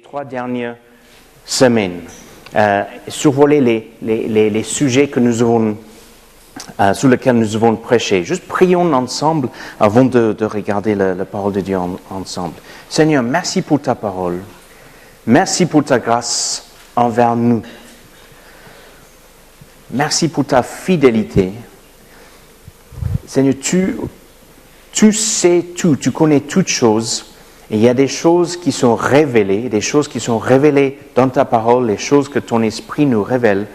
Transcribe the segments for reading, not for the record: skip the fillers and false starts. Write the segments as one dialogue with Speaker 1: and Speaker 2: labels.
Speaker 1: 3 dernières semaines, survoler les sujets que nous avons, sur lesquels nous avons prêché. Juste prions ensemble avant de regarder la parole de Dieu ensemble. Seigneur, merci pour ta parole. Merci pour ta grâce envers nous. Merci pour ta fidélité. Seigneur, tu sais tout, tu connais toutes choses. Et il y a des choses qui sont révélées, des choses qui sont révélées dans ta parole, les choses que ton esprit nous révèle.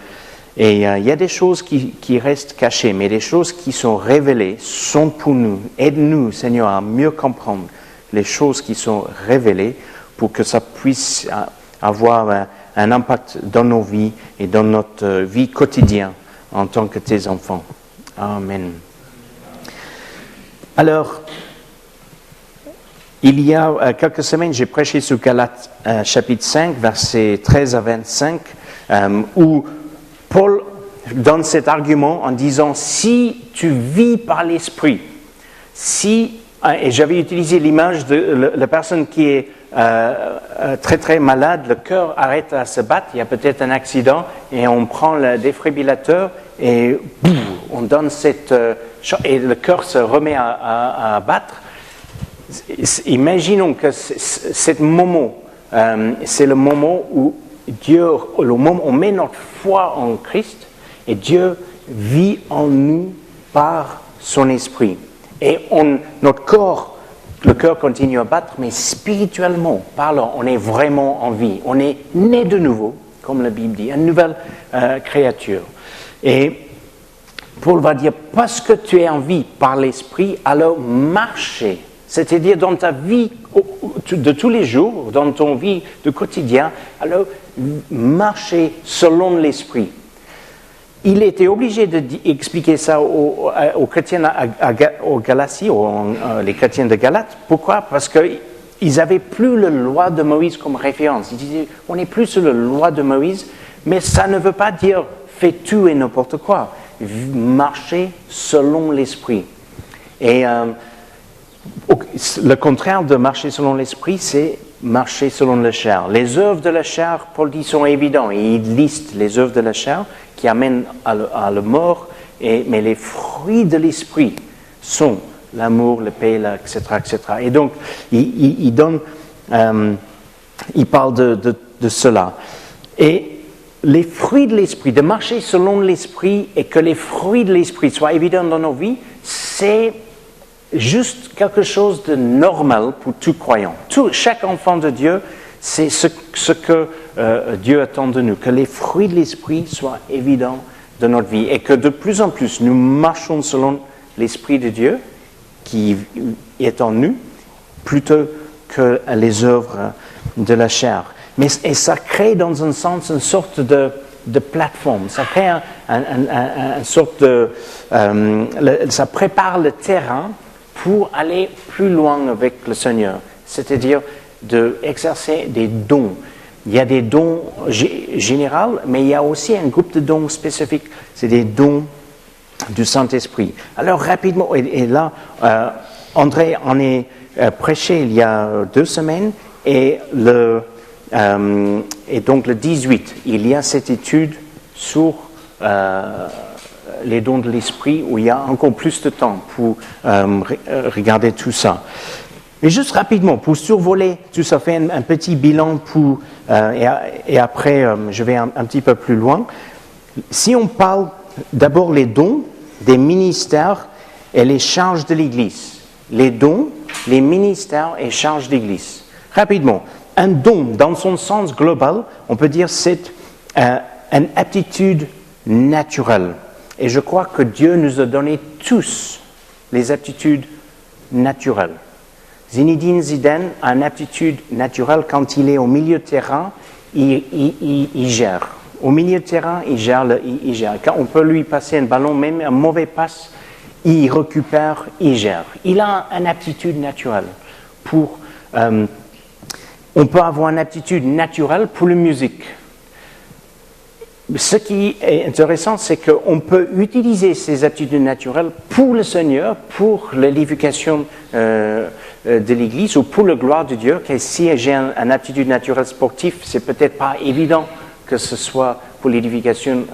Speaker 1: Et il y a des choses qui restent cachées, mais les choses qui sont révélées sont pour nous. Aide-nous, Seigneur, à mieux comprendre les choses qui sont révélées pour que ça puisse avoir un impact dans nos vies et dans notre vie quotidienne en tant que tes enfants. Amen. Alors, il y a quelques semaines, j'ai prêché sur Galates chapitre 5, versets 13 à 25, où Paul donne cet argument en disant « Si tu vis par l'esprit, et j'avais utilisé l'image de la personne qui est très très malade, le cœur arrête à se battre, il y a peut-être un accident, et on prend le défibrillateur et boum, on donne et le cœur se remet à battre. Imaginons que ce moment, c'est le moment où on met notre foi en Christ et Dieu vit en nous par son esprit. Et notre corps, le cœur continue à battre, mais spirituellement parlant, on est vraiment en vie. On est né de nouveau, comme la Bible dit, une nouvelle créature. Et Paul va dire, parce que tu es en vie par l'esprit, alors marchez. C'est-à-dire dans ta vie de tous les jours, dans ton vie de quotidien, alors marchez selon l'esprit. Il était obligé d'expliquer ça aux chrétiens aux Galaties, les chrétiens de Galates. Pourquoi? Parce qu'ils n'avaient plus la loi de Moïse comme référence. Ils disaient, on n'est plus sur la loi de Moïse, mais ça ne veut pas dire fais tout et n'importe quoi. Marchez selon l'esprit. Et le contraire de marcher selon l'esprit, c'est marcher selon la chair. Les œuvres de la chair, Paul dit, sont évidentes. Et il liste les œuvres de la chair qui amènent à la mort, mais les fruits de l'esprit sont l'amour, la paix, etc., etc. Et donc, il parle de cela. Et les fruits de l'esprit, de marcher selon l'esprit et que les fruits de l'esprit soient évidents dans nos vies, c'est juste quelque chose de normal pour tout croyant. Chaque enfant de Dieu, c'est ce que Dieu attend de nous, que les fruits de l'esprit soient évidents dans notre vie et que de plus en plus nous marchons selon l'esprit de Dieu qui est en nous plutôt que les œuvres de la chair. Et ça crée dans un sens une sorte de plateforme, ça crée une sorte de... ça prépare le terrain pour aller plus loin avec le Seigneur, c'est-à-dire d'exercer des dons. Il y a des dons généraux, mais il y a aussi un groupe de dons spécifiques, c'est des dons du Saint-Esprit. Alors rapidement, et là, André en est prêché il y a 2 semaines, et donc le 18, il y a cette étude sur les dons de l'esprit où il y a encore plus de temps pour regarder tout ça. Mais juste rapidement, pour survoler tout ça, fait un petit bilan et après je vais un petit peu plus loin. Si on parle d'abord les dons, des ministères et les charges de l'Église. Les dons, les ministères et charges d'Église. Rapidement, un don, dans son sens global, on peut dire c'est une aptitude naturelle. Et je crois que Dieu nous a donné tous les aptitudes naturelles. Zinedine Zidane a une aptitude naturelle quand il est au milieu de terrain, il gère. Au milieu de terrain, il gère. Quand on peut lui passer un ballon, même un mauvais passe, il récupère, il gère. Il a une aptitude naturelle on peut avoir une aptitude naturelle pour la musique. ce qui est intéressant, c'est qu'on peut utiliser ces aptitudes naturelles pour le Seigneur, pour l'édification de l'Église ou pour la gloire de Dieu. Que si j'ai une aptitude naturelle sportive, c'est peut-être pas évident que ce soit pour l'édification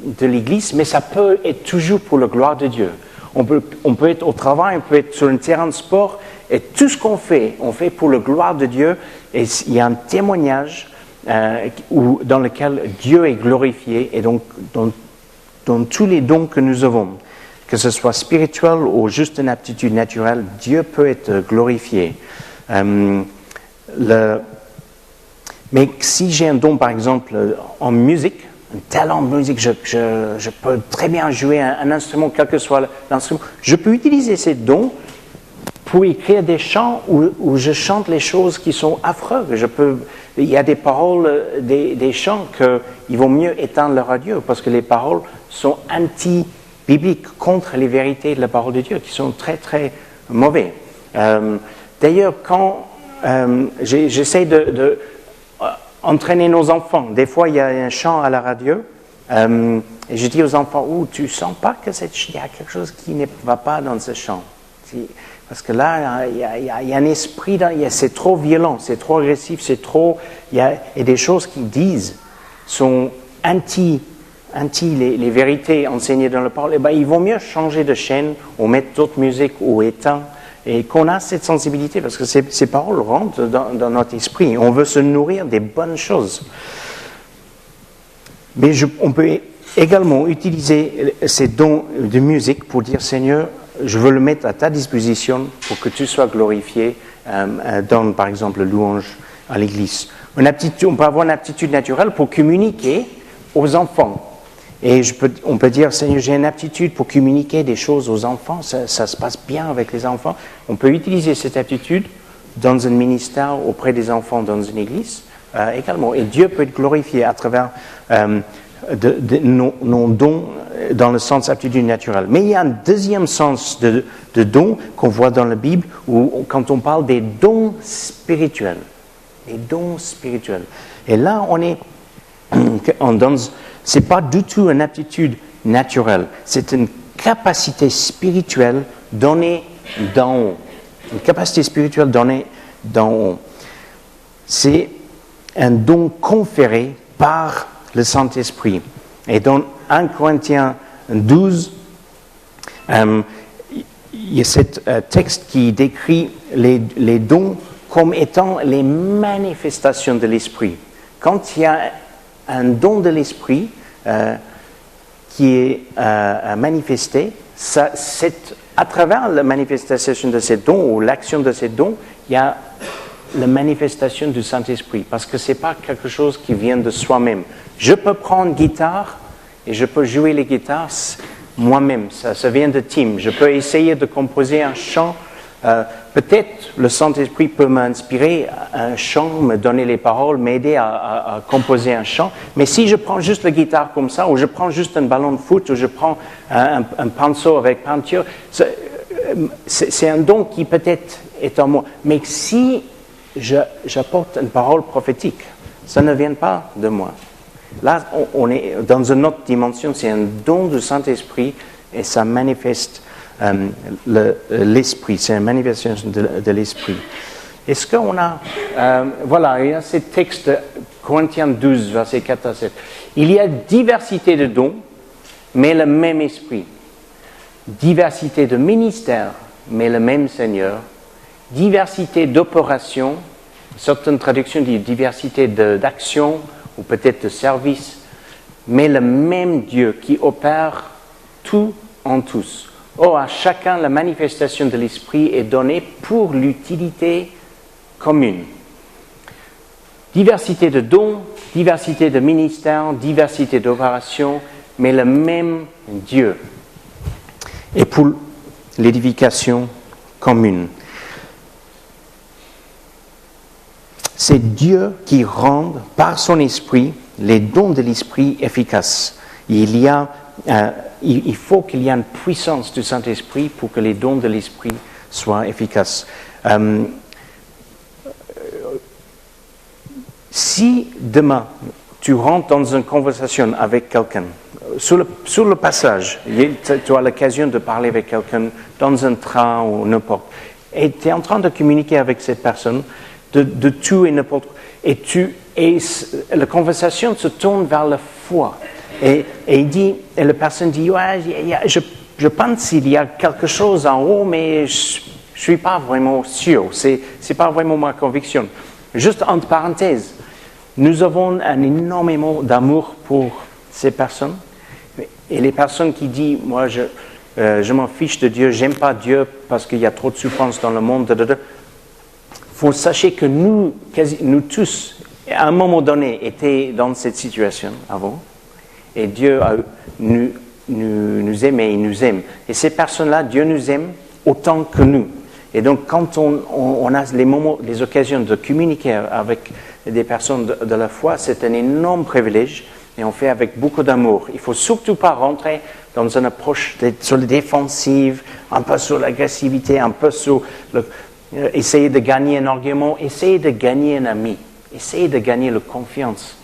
Speaker 1: de l'Église, mais ça peut être toujours pour la gloire de Dieu. On peut être au travail, on peut être sur un terrain de sport, et tout ce qu'on fait, on fait pour la gloire de Dieu, et il y a un témoignage dans lequel Dieu est glorifié, et donc dans tous les dons que nous avons, que ce soit spirituel ou juste une aptitude naturelle, Dieu peut être glorifié. Mais si j'ai un don, par exemple, en musique, un talent de musique, je peux très bien jouer un instrument, quel que soit l'instrument, je peux utiliser ces dons pour écrire des chants où je chante les choses qui sont affreuses. Il y a des paroles, des chants qu'il vaut mieux éteindre la radio parce que les paroles sont anti-bibliques, contre les vérités de la parole de Dieu, qui sont très, très mauvais. D'ailleurs, quand j'essaie de entraîner nos enfants, des fois il y a un chant à la radio, et je dis aux enfants, tu sens pas qu'il y a quelque chose qui ne va pas dans ce chant? Parce que là, il y a un esprit, c'est trop violent, c'est trop agressif, il y a des choses qu'ils disent sont anti les vérités enseignées dans la parole. Il vaut mieux changer de chaîne ou mettre d'autres musiques ou éteindre, et qu'on a cette sensibilité, parce que ces paroles rentrent dans notre esprit. On veut se nourrir des bonnes choses. Mais on peut également utiliser ces dons de musique pour dire, Seigneur, je veux le mettre à ta disposition pour que tu sois glorifié dans, par exemple, le louange à l'Église. On peut avoir une aptitude naturelle pour communiquer aux enfants. Et on peut dire, Seigneur, j'ai une aptitude pour communiquer des choses aux enfants, ça se passe bien avec les enfants. On peut utiliser cette aptitude dans un ministère auprès des enfants dans une église également. Et Dieu peut être glorifié à travers nos dons dans le sens aptitude naturelle. Mais il y a un deuxième sens de dons qu'on voit dans la Bible, quand on parle des dons spirituels. Les dons spirituels. Et là, c'est pas du tout une aptitude naturelle, c'est une capacité spirituelle donnée d'en haut. Une capacité spirituelle donnée d'en haut. C'est un don conféré par le Saint-Esprit. Et dans 1 Corinthiens 12, il y a ce texte qui décrit les dons comme étant les manifestations de l'Esprit. Quand il y a un don de l'Esprit qui est manifesté, à travers la manifestation de ces dons ou l'action de ces dons, il y a la manifestation du Saint-Esprit, parce que ce n'est pas quelque chose qui vient de soi-même. Je peux prendre une guitare et je peux jouer les guitares moi-même, ça vient de Tim. Je peux essayer de composer un chant. Peut-être le Saint-Esprit peut m'inspirer un chant, me donner les paroles, m'aider à composer un chant. Mais si je prends juste la guitare comme ça, ou je prends juste un ballon de foot, ou je prends un pinceau avec peinture, c'est un don qui peut-être est en moi. Mais si j'apporte une parole prophétique, ça ne vient pas de moi. Là, on est dans une autre dimension, c'est un don du Saint-Esprit et ça manifeste l'esprit, c'est une manifestation de l'esprit. Est-ce qu'on a... voilà, il y a ce texte, Corinthiens 12, versets 4 à 7. Il y a diversité de dons, mais le même esprit. Diversité de ministères, mais le même Seigneur. Diversité d'opérations, certaines traductions disent diversité d'actions, ou peut-être de services, mais le même Dieu qui opère tout en tous. Or, à chacun, la manifestation de l'Esprit est donnée pour l'utilité commune. Diversité de dons, diversité de ministères, diversité d'opérations, mais le même Dieu. Et pour l'édification commune. C'est Dieu qui rend, par son esprit, les dons de l'esprit efficaces. Il faut qu'il y ait une puissance du Saint-Esprit pour que les dons de l'esprit soient efficaces. Si demain, tu rentres dans une conversation avec quelqu'un. Sur le passage, tu as l'occasion de parler avec quelqu'un dans un train ou n'importe. Et tu es en train de communiquer avec cette personne de tout et n'importe quoi. Et la conversation se tourne vers la foi. Et la personne dit, ouais, je pense qu'il y a quelque chose en haut, mais je ne suis pas vraiment sûr. C'est pas vraiment ma conviction. Juste entre parenthèses, nous avons un énormément d'amour pour ces personnes. Et les personnes qui disent, moi, je m'en fiche de Dieu, j'aime pas Dieu parce qu'il y a trop de souffrance dans le monde. Faut sachez que nous tous, à un moment donné, étaient dans cette situation avant. Et Dieu nous aime et il nous aime. Et ces personnes-là, Dieu nous aime autant que nous. Et donc, quand on a les occasions de communiquer avec des personnes de la foi, c'est un énorme privilège. Et on fait avec beaucoup d'amour. Il ne faut surtout pas rentrer dans une approche sur la défensive, un peu sur l'agressivité, un peu sur essayer de gagner un argument, essayer de gagner un ami, essayer de gagner la confiance.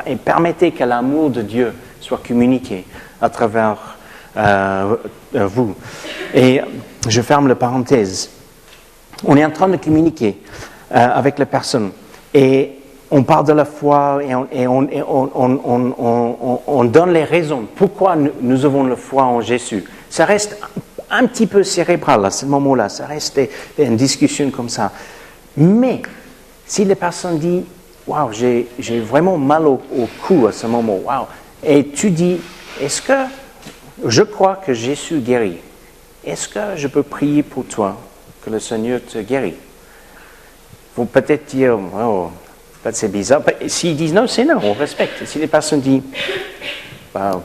Speaker 1: Et permettez que l'amour de Dieu soit communiqué à travers vous. Et je ferme la parenthèse. On est en train de communiquer avec la personne. Et on parle de la foi et on donne les raisons. Pourquoi nous avons la foi en Jésus? Ça reste un petit peu cérébral à ce moment-là. Ça reste une discussion comme ça. Mais si la personne dit, waouh, j'ai vraiment mal au cou à ce moment, waouh, et tu dis, est-ce que je crois que Jésus guérit? Est-ce que je peux prier pour toi que le Seigneur te guérit? Vous peut-être dire, oh, c'est bizarre. S'ils disent non, c'est non, on respecte. Si les personnes disent,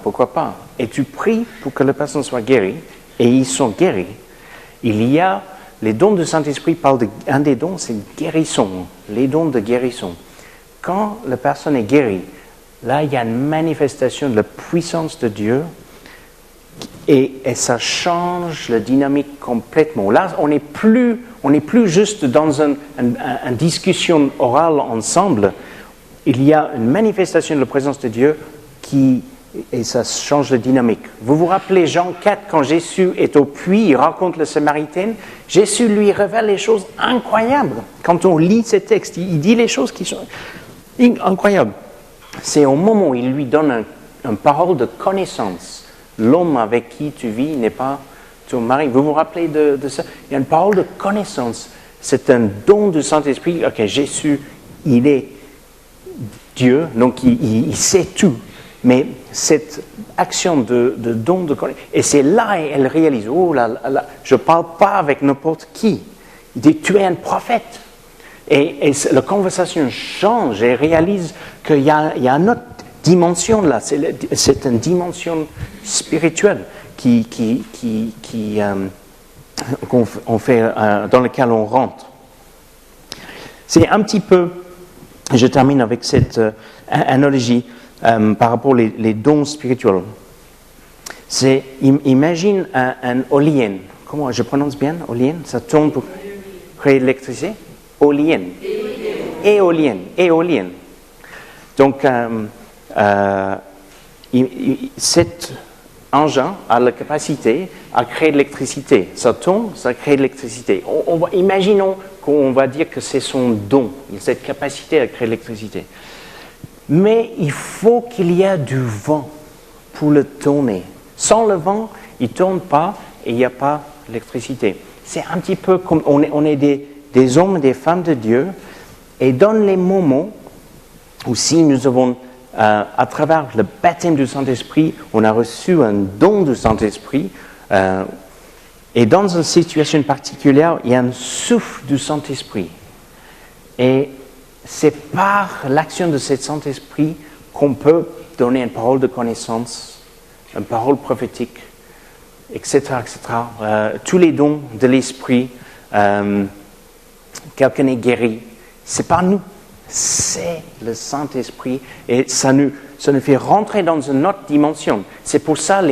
Speaker 1: pourquoi pas? Et tu pries pour que la personne soit guérie, et ils sont guéris. Il y a, les dons du Saint-Esprit parlent un des dons, c'est guérison, les dons de guérison. Quand la personne est guérie, là, il y a une manifestation de la puissance de Dieu, et ça change la dynamique complètement. Là, on n'est plus juste dans une discussion orale ensemble. Il y a une manifestation de la présence de Dieu et ça change la dynamique. Vous vous rappelez Jean 4, quand Jésus est au puits, il rencontre le Samaritain, Jésus lui révèle les choses incroyables. Quand on lit ces textes, il dit les choses qui sont incroyables. C'est au moment où il lui donne une parole de connaissance. L'homme avec qui tu vis n'est pas ton mari. Vous vous rappelez de ça? Il y a une parole de connaissance. C'est un don du Saint-Esprit. Ok, Jésus, il est Dieu, donc il sait tout. Mais cette action de don de connaissance, et c'est là elle réalise, oh là là, je ne parle pas avec n'importe qui. Il dit, tu es un prophète. Et la conversation change et réalise qu'il y a une autre dimension là, c'est une dimension spirituelle qu'on fait, dans laquelle on rentre. C'est un petit peu, je termine avec cette analogie par rapport aux dons spirituels. C'est, imagine un éolienne. Comment je prononce bien, éolienne? Ça tourne pour créer de l'électricité? Éolienne. Donc, cet engin a la capacité à créer de l'électricité. Ça tourne, ça crée de l'électricité. Imaginons qu'on va dire que c'est son don, cette capacité à créer de l'électricité. Mais il faut qu'il y ait du vent pour le tourner. Sans le vent, il ne tourne pas et il n'y a pas d'électricité. C'est un petit peu comme on est des hommes et des femmes de Dieu, et dans les moments où si nous avons à travers le baptême du Saint-Esprit, on a reçu un don du Saint-Esprit. Et dans une situation particulière, il y a un souffle du Saint-Esprit. Et c'est par l'action de ce Saint-Esprit qu'on peut donner une parole de connaissance, une parole prophétique, etc. etc. Tous les dons de l'Esprit, quelqu'un est guéri. C'est pas nous. C'est le Saint-Esprit et ça nous fait rentrer dans une autre dimension. C'est pour ça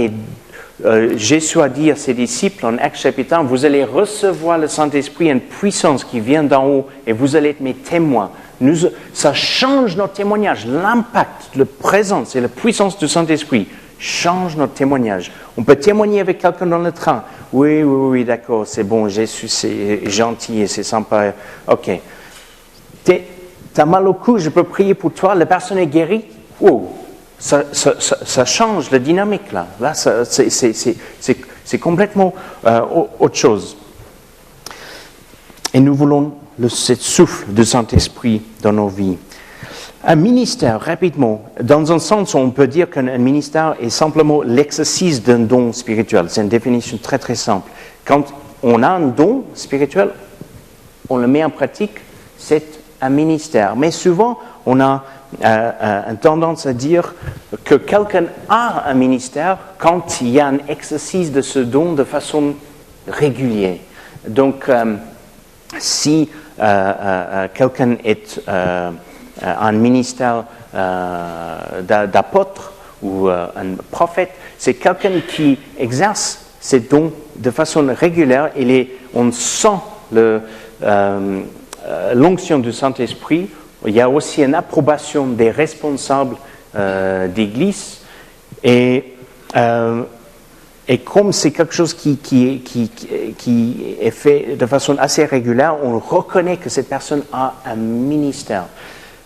Speaker 1: Jésus a dit à ses disciples en Actes chapitre 1, vous allez recevoir le Saint-Esprit, une puissance qui vient d'en haut et vous allez être mes témoins Ça change notre témoignage. L'impact, la présence et la puissance du Saint-Esprit change notre témoignage. On peut témoigner avec quelqu'un dans le train. Oui, d'accord, c'est bon, Jésus, c'est gentil et c'est sympa. Ok. T'as mal au cou, je peux prier pour toi, la personne est guérie. Wow, ça change la dynamique là. Là, c'est complètement autre chose. Et nous voulons ce souffle du Saint-Esprit dans nos vies. Un ministère, rapidement, dans un sens, on peut dire qu'un ministère est simplement l'exercice d'un don spirituel. C'est une définition très très simple. Quand on a un don spirituel, on le met en pratique, c'est un ministère. Mais souvent, on a une tendance à dire que quelqu'un a un ministère quand il y a un exercice de ce don de façon régulière. Donc, si quelqu'un est un ministère d'apôtre ou un prophète, c'est quelqu'un qui exerce ses dons de façon régulière et on sent l'onction du Saint-Esprit. Il y a aussi une approbation des responsables d'église et comme c'est quelque chose qui est fait de façon assez régulière, on reconnaît que cette personne a un ministère.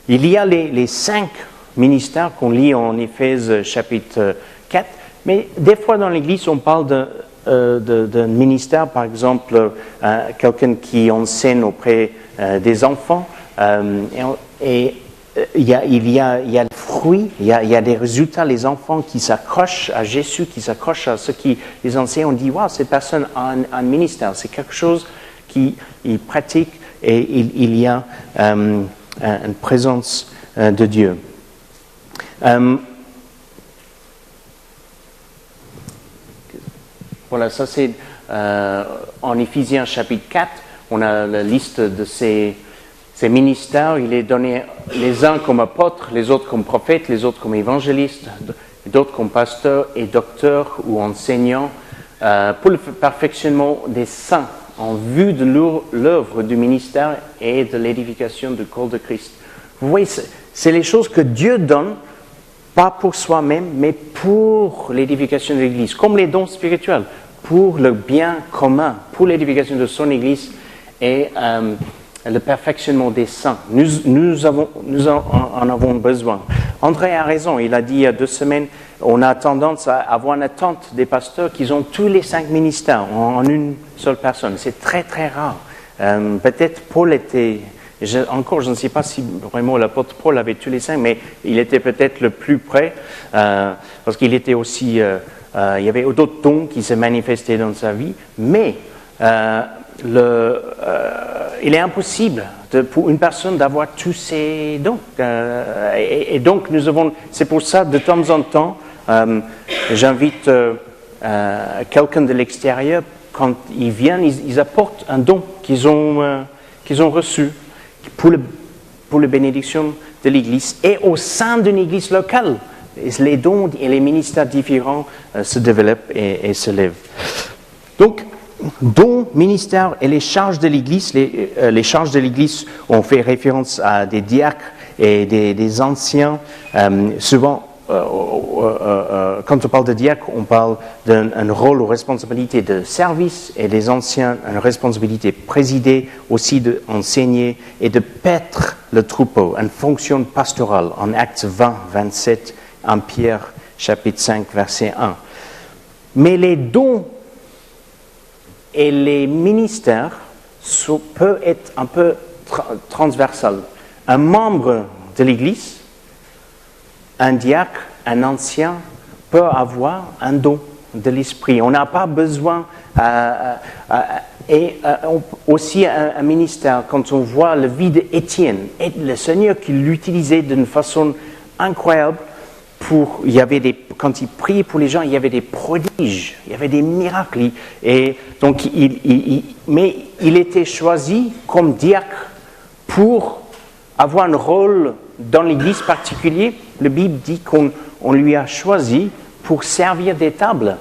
Speaker 1: Il y a les 5 ministères qu'on lit en Éphèse chapitre 4, mais des fois dans l'Église, on parle d'un ministère, par exemple, quelqu'un qui enseigne auprès des enfants, et il y a le fruit, il y a des résultats, les enfants qui s'accrochent à Jésus, qui s'accrochent à ce qui les enseignent, on dit, wow, cette personne a un ministère, c'est quelque chose qu'il pratique et il y a une présence de Dieu. Voilà, ça c'est en Éphésiens chapitre 4, on a la liste de ces ministères. Il est donné les uns comme apôtres, les autres comme prophètes, les autres comme évangélistes, d'autres comme pasteurs et docteurs ou enseignants, pour le perfectionnement des saints en vue de l'œuvre du ministère et de l'édification du corps de Christ. Vous voyez, c'est les choses que Dieu donne, pas pour soi-même, mais pour l'édification de l'Église, comme les dons spirituels, pour le bien commun, pour l'édification de son Église et le perfectionnement des saints. Nous en avons besoin. André a raison, il a dit il y a 2 semaines, on a tendance à avoir une attente des pasteurs qui ont tous les 5 ministères en une seule personne. C'est très très rare. Peut-être Paul était, je ne sais pas si vraiment l'apôtre Paul avait tous les 5, mais il était peut-être le plus près, parce qu'il était aussi, il y avait d'autres dons qui se manifestaient dans sa vie, mais il est impossible pour une personne d'avoir tous ces dons. Et donc, c'est pour ça, de temps en temps, j'invite quelqu'un de l'extérieur, quand ils viennent, ils apportent un don qu'ils ont reçu pour la bénédiction de l'Église. Et au sein d'une Église locale, les dons et les ministères différents se développent et se lèvent. Donc, dons, ministères et les charges de l'Église. Les charges de l'Église ont fait référence à des diacres et des anciens. Souvent, quand on parle de diacre, on parle d'un rôle ou responsabilité de service, et les anciens, une responsabilité de présider, aussi d'enseigner et de paître le troupeau, une fonction pastorale en Actes 20, 27, en Pierre, chapitre 5, verset 1. Mais les dons et les ministères peuvent être un peu transversal. Un membre de l'Église, un diacre, un ancien, peut avoir un don de l'Esprit. On n'a pas besoin... aussi un ministère, quand on voit la vie d'Étienne, et le Seigneur qui l'utilisait d'une façon incroyable, quand il priait pour les gens, il y avait des prodiges, il y avait des miracles. Et donc, mais il était choisi comme diacre pour avoir un rôle dans l'Église particulier. La Bible dit qu'on lui a choisi pour servir des tables,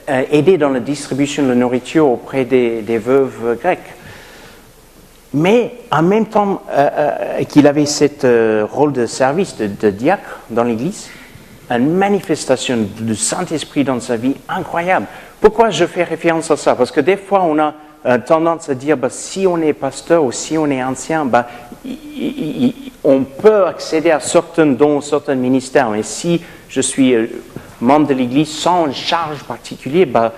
Speaker 1: aider dans la distribution de la nourriture auprès des veuves grecques. Mais en même temps qu'il avait ce rôle de service de diacre dans l'Église, une manifestation du Saint-Esprit dans sa vie incroyable. Pourquoi je fais référence à ça? Parce que des fois, on a tendance à dire, si on est pasteur ou si on est ancien, on peut accéder à certains dons, certains ministères. Mais si je suis membre de l'Église sans une charge particulière,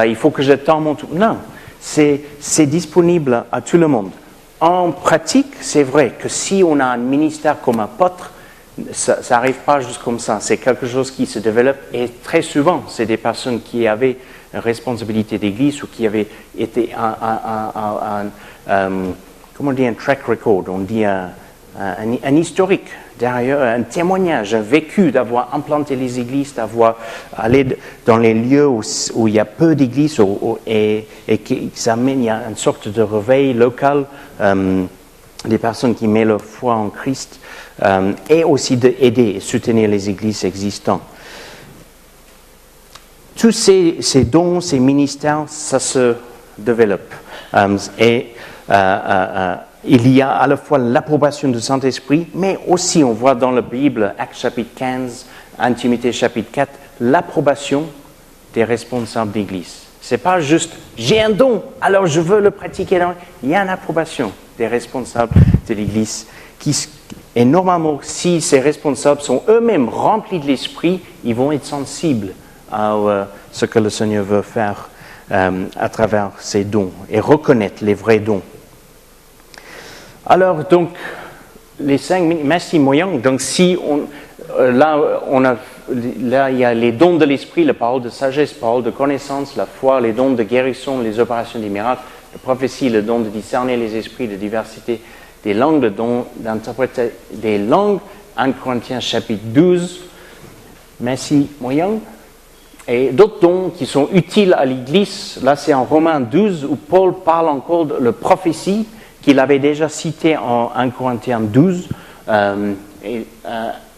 Speaker 1: il faut que je tende mon tour. Non, c'est disponible à tout le monde. En pratique, c'est vrai que si on a un ministère comme apôtre, ça n'arrive pas juste comme ça. C'est quelque chose qui se développe et très souvent, c'est des personnes qui avaient une responsabilité d'église ou qui avaient été comment on dit, un track record, on dit un historique derrière, un témoignage, un vécu d'avoir implanté les églises, d'avoir allé dans les lieux où il y a peu d'églises et qui amène, il y a une sorte de réveil local des personnes qui mettent leur foi en Christ et aussi d'aider et soutenir les églises existantes. Tous ces dons, ces ministères, ça se développe. Il y a à la fois l'approbation du Saint-Esprit, mais aussi on voit dans la Bible, Actes chapitre 15, Intimité chapitre 4, l'approbation des responsables d'église. C'est pas juste j'ai un don, alors je veux le pratiquer. Il y a une approbation des responsables de l'église et normalement, si ces responsables sont eux-mêmes remplis de l'Esprit, ils vont être sensibles à ce que le Seigneur veut faire à travers ses dons et reconnaître les vrais dons. Alors, donc, les 5 minutes, merci Moyang. Donc, là, il y a les dons de l'Esprit, la parole de sagesse, la parole de connaissance, la foi, les dons de guérison, les opérations des miracles, la prophétie, le don de discerner les esprits, de diversité des langues, le don d'interpréter des langues, 1 Corinthiens chapitre 12. Merci Moyang. Et d'autres dons qui sont utiles à l'Église, là c'est en Romains 12 où Paul parle encore de la prophétie qu'il avait déjà cité en 1 Corinthiens 12,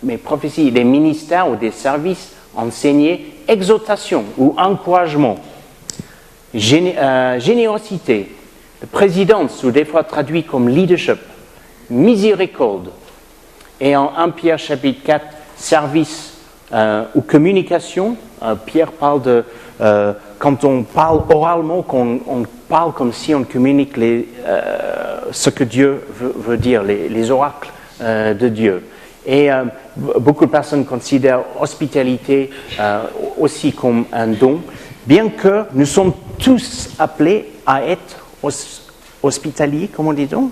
Speaker 1: mais prophétie, des ministères ou des services enseignés, exhortation ou encouragement, générosité, présidence ou des fois traduit comme leadership, miséricorde, et en 1 Pierre chapitre 4, service ou communication. Pierre parle de, quand on parle oralement, on parle comme si on communique ce que Dieu veut dire, les oracles de Dieu. Et beaucoup de personnes considèrent hospitalité aussi comme un don, bien que nous sommes tous appelés à être hospitaliers, comment dit-on?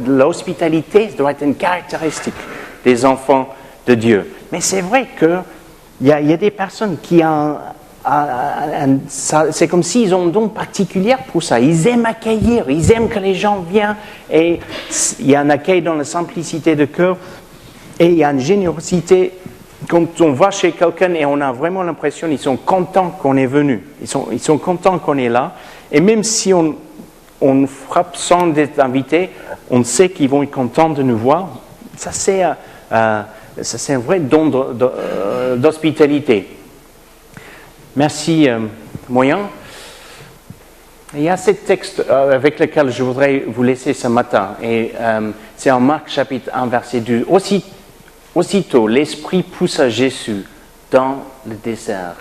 Speaker 1: L'hospitalité doit être une caractéristique des enfants de Dieu. Mais c'est vrai qu'il y a des personnes qui ont c'est comme s'ils ont un don particulier pour ça. Ils aiment accueillir, ils aiment que les gens viennent. Et il y a un accueil dans la simplicité de cœur. Et il y a une générosité. Quand on va chez quelqu'un et on a vraiment l'impression qu'ils sont contents qu'on est venu. Ils sont contents qu'on est là. Et même si on frappe sans être invité, on sait qu'ils vont être contents de nous voir. Ça, c'est un vrai don d'hospitalité. Merci, Moyen. Il y a ce texte avec lequel je voudrais vous laisser ce matin. Et c'est en Marc chapitre 1, verset 2. Aussitôt, l'Esprit poussa Jésus dans le désert.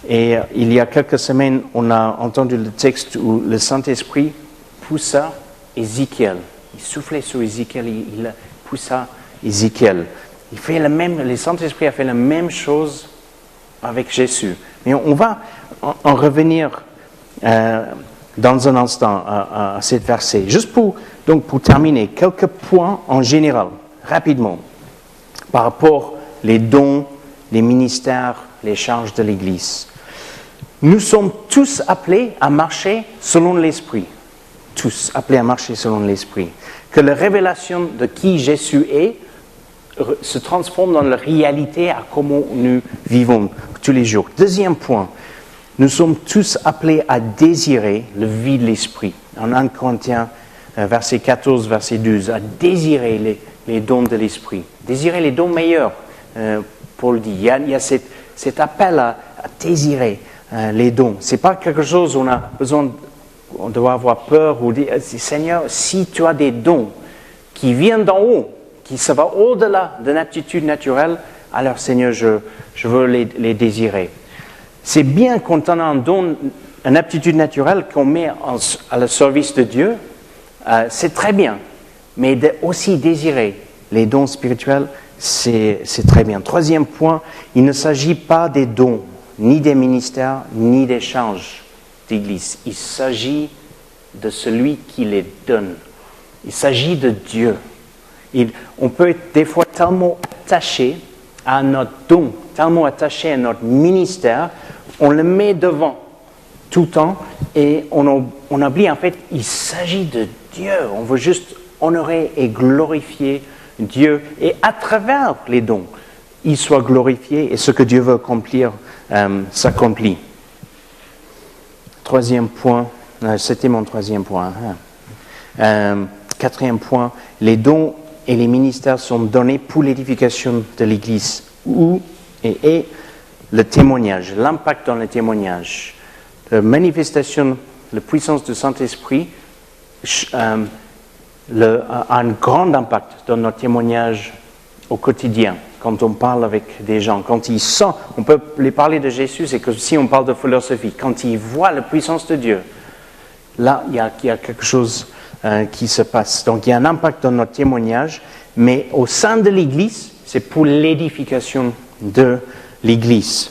Speaker 1: Et il y a quelques semaines, on a entendu le texte où le Saint-Esprit poussa Ézéchiel. Il soufflait sur Ézéchiel, il poussa Ézéchiel. Le Saint-Esprit a fait la même chose avec Jésus. Mais on va en revenir dans un instant à cette verset. Juste pour terminer, quelques points en général, rapidement, par rapport aux dons, les ministères, les charges de l'Église. Nous sommes tous appelés à marcher selon l'Esprit. Tous appelés à marcher selon l'Esprit. Que la révélation de qui Jésus est se transforme dans la réalité à comment nous vivons tous les jours. Deuxième point, nous sommes tous appelés à désirer le vie de l'Esprit. En 1 Corinthiens, verset 14, verset 12, à désirer les dons de l'Esprit. Désirer les dons meilleurs, Paul dit. Il y a cet appel à désirer les dons. Ce n'est pas quelque chose où on a besoin on doit avoir peur ou dire, Seigneur, si tu as des dons qui viennent d'en haut, qui se va au-delà d'une aptitude naturelle, alors Seigneur, je veux les désirer. C'est bien quand on a un don, une aptitude naturelle qu'on met à le service de Dieu, c'est très bien, mais aussi désirer les dons spirituels, c'est très bien. Troisième point, il ne s'agit pas des dons, ni des ministères, ni des charges d'Église. Il s'agit de celui qui les donne. Il s'agit de Dieu. On peut être des fois tellement attaché à notre don, tellement attaché à notre ministère, on le met devant tout le temps et on oublie en fait, il s'agit de Dieu. On veut juste honorer et glorifier Dieu et à travers les dons, il soit glorifié et ce que Dieu veut accomplir s'accomplit. Troisième point, c'était mon troisième point. Quatrième point, les dons et les ministères sont donnés pour l'édification de l'Église et le témoignage, l'impact dans le témoignage. La manifestation, la puissance du Saint-Esprit a un grand impact dans notre témoignage au quotidien, quand on parle avec des gens. Quand ils sentent, on peut les parler de Jésus, c'est que si on parle de philosophie, quand ils voient la puissance de Dieu, là, il y a quelque chose qui se passe. Donc, il y a un impact dans notre témoignage, mais au sein de l'Église, c'est pour l'édification de l'Église.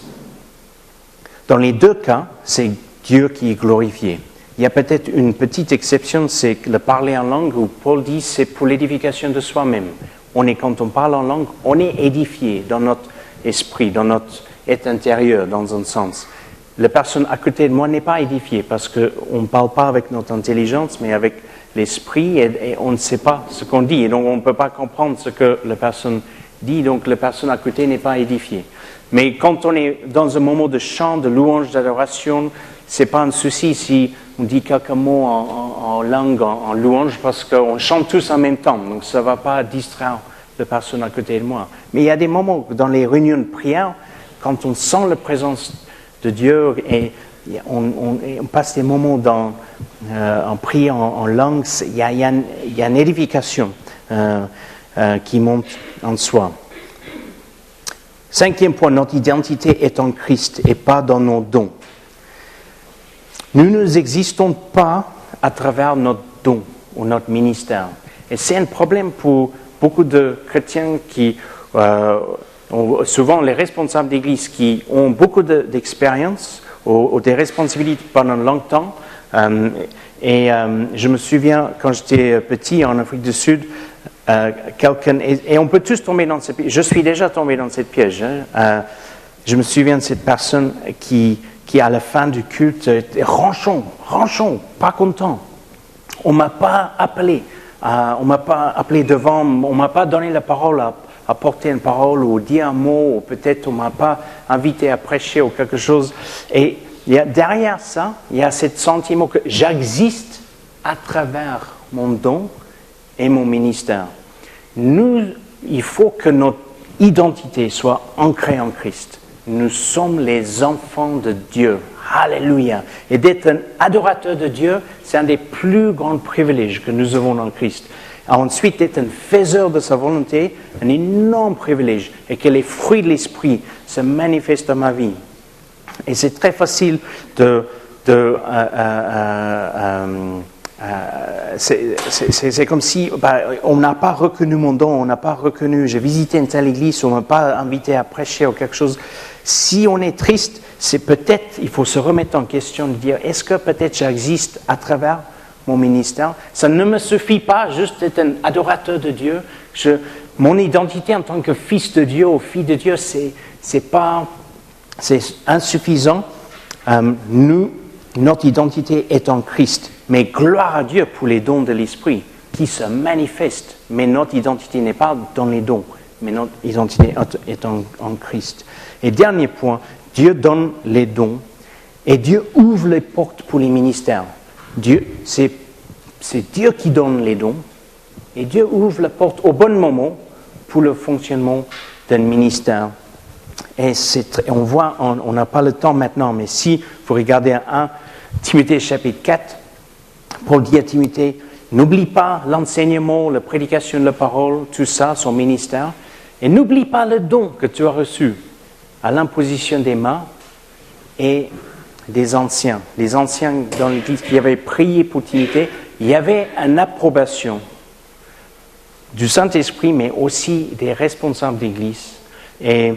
Speaker 1: Dans les deux cas, c'est Dieu qui est glorifié. Il y a peut-être une petite exception, c'est le parler en langue, où Paul dit c'est pour l'édification de soi-même. Quand on parle en langue, on est édifié dans notre esprit, dans notre être intérieur, dans un sens. La personne à côté de moi n'est pas édifiée, parce qu'on ne parle pas avec notre intelligence, mais avec l'esprit, et on ne sait pas ce qu'on dit, et donc on ne peut pas comprendre ce que la personne dit, donc la personne à côté n'est pas édifiée. Mais quand on est dans un moment de chant, de louange, d'adoration, ce n'est pas un souci si on dit quelques mots en langue, en louange, parce qu'on chante tous en même temps, donc ça ne va pas distraire la personne à côté de moi. Mais il y a des moments dans les réunions de prière, quand on sent la présence de Dieu et on passe des moments en prière en langue, il y a une édification qui monte en soi. Cinquième point, notre identité est en Christ et pas dans nos dons. Nous n'existons pas à travers notre don ou notre ministère. Et c'est un problème pour beaucoup de chrétiens qui souvent les responsables d'église qui ont beaucoup d'expérience ou des responsabilités pendant longtemps. Je me souviens, quand j'étais petit en Afrique du Sud, et on peut tous tomber dans ce piège. Je suis déjà tombé dans ce piège. Je me souviens de cette personne qui à la fin du culte était ranchon, pas content. On m'a pas appelé devant, on m'a pas donné la parole à porter une parole ou dire un mot, ou peut-être on m'a pas invité à prêcher ou quelque chose. Et derrière ça, il y a ce sentiment que j'existe à travers mon don et mon ministère. Il faut que notre identité soit ancrée en Christ. Nous sommes les enfants de Dieu. Alléluia. Et d'être un adorateur de Dieu, c'est un des plus grands privilèges que nous avons en Christ. Ensuite, d'être un faiseur de sa volonté, un énorme privilège. Et que les fruits de l'esprit se manifestent dans ma vie. Et c'est très facile c'est comme si on n'a pas reconnu mon don, on n'a pas reconnu, j'ai visité une telle église, on ne m'a pas invité à prêcher ou quelque chose. Si on est triste, c'est peut-être, il faut se remettre en question de dire, est-ce que peut-être j'existe à travers mon ministère? Ça ne me suffit pas juste d'être un adorateur de Dieu. Mon identité en tant que fils de Dieu ou fille de Dieu, c'est insuffisant. Notre identité est en Christ. Mais gloire à Dieu pour les dons de l'Esprit qui se manifestent. Mais notre identité n'est pas dans les dons, mais notre identité est en Christ. Et dernier point, Dieu donne les dons et Dieu ouvre les portes pour les ministères. C'est Dieu qui donne les dons et Dieu ouvre la porte au bon moment pour le fonctionnement d'un ministère. Et on voit, on n'a pas le temps maintenant, mais si vous regardez 1 Timothée chapitre 4, Paul dit à Timothée, n'oublie pas l'enseignement, la prédication de la parole, tout ça, son ministère, et n'oublie pas le don que tu as reçu à l'imposition des mains et des anciens. Les anciens dans l'Église qui avaient prié pour Timothée, il y avait une approbation du Saint-Esprit, mais aussi des responsables d'Église, et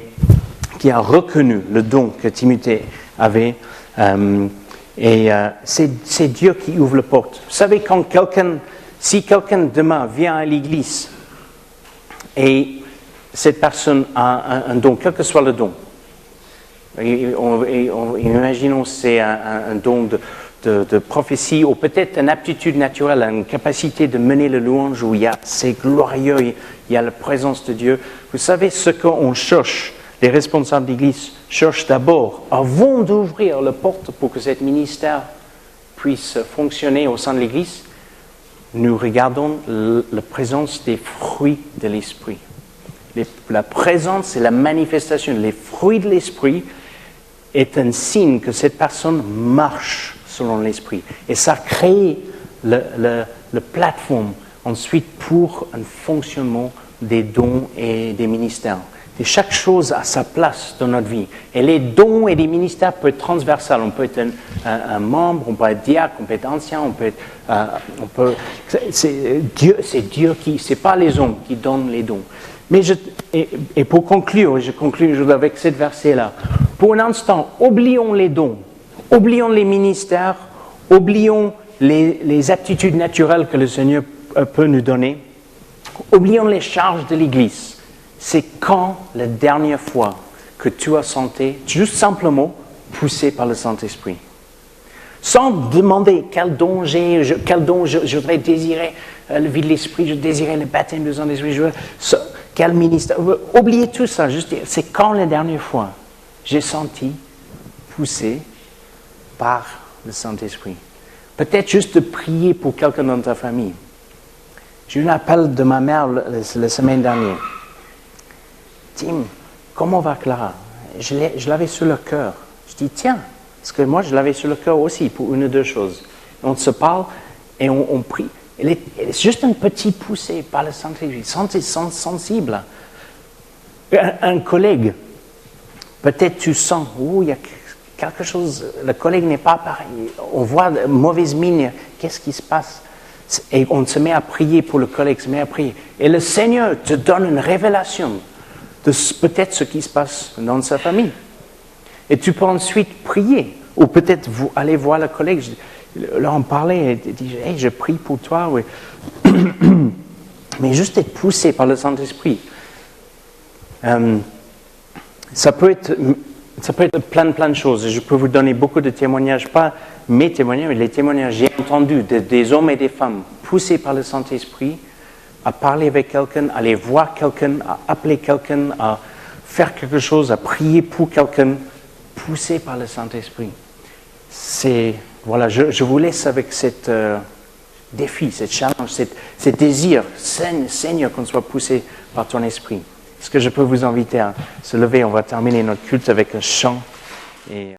Speaker 1: qui a reconnu le don que Timothée avait. C'est Dieu qui ouvre la porte. Vous savez, si quelqu'un demain vient à l'Église et cette personne a un don, quel que soit le don, imaginons c'est un don de prophétie ou peut-être une aptitude naturelle, une capacité de mener le louange où c'est glorieux, il y a la présence de Dieu. Vous savez ce qu'on cherche, les responsables d'église cherchent d'abord, avant d'ouvrir la porte pour que ce ministère puisse fonctionner au sein de l'église, nous regardons la présence des fruits de l'esprit. La présence et la manifestation, les fruits de l'esprit est un signe que cette personne marche selon l'esprit. Et ça crée la plateforme ensuite pour un fonctionnement des dons et des ministères. Et chaque chose a sa place dans notre vie. Et les dons et les ministères peuvent être transversaux. On peut être un membre, on peut être diacre, on peut être ancien, c'est Dieu qui, c'est pas les hommes qui donnent les dons. Mais et pour conclure, je conclue avec ce verset-là. Pour un instant, oublions les dons, oublions les ministères, oublions les aptitudes naturelles que le Seigneur peut nous donner, oublions les charges de l'Église. C'est quand la dernière fois que tu as senti, juste simplement, poussé par le Saint-Esprit. Sans demander quel don je voudrais désirer la vie de l'Esprit, je désirais le baptême du Saint-Esprit, quel ministère. Oubliez tout ça, juste dire, c'est quand la dernière fois j'ai senti poussé par le Saint-Esprit. Peut-être juste de prier pour quelqu'un dans ta famille. J'ai eu un appel de ma mère la semaine dernière. Tim, comment va Clara? Je l'avais sur le cœur. Je dis, tiens, parce que moi je l'avais sur le cœur aussi pour une ou deux choses. On se parle et on prie. Elle est juste un petit poussé par le Saint-Esprit, sensible. Un collègue, peut-être tu sens, il y a quelque chose, le collègue n'est pas pareil. On voit mauvaise mine, qu'est-ce qui se passe? Et on se met à prier pour le collègue, se met à prier. Et le Seigneur te donne une révélation de peut-être ce qui se passe dans sa famille. Et tu peux ensuite prier. Ou peut-être aller voir le collègue, leur en parler, et dire, hey, je prie pour toi. Oui. Mais juste être poussé par le Saint-Esprit. Ça peut être plein de choses. Je peux vous donner beaucoup de témoignages, pas mes témoignages, mais les témoignages que j'ai entendus des hommes et des femmes poussés par le Saint-Esprit à parler avec quelqu'un, à aller voir quelqu'un, à appeler quelqu'un, à faire quelque chose, à prier pour quelqu'un, poussé par le Saint-Esprit. Voilà, je vous laisse avec cet défi, cette challenge, cet désir, Seigneur, qu'on soit poussé par ton esprit. Est-ce que je peux vous inviter à se lever? On va terminer notre culte avec un chant.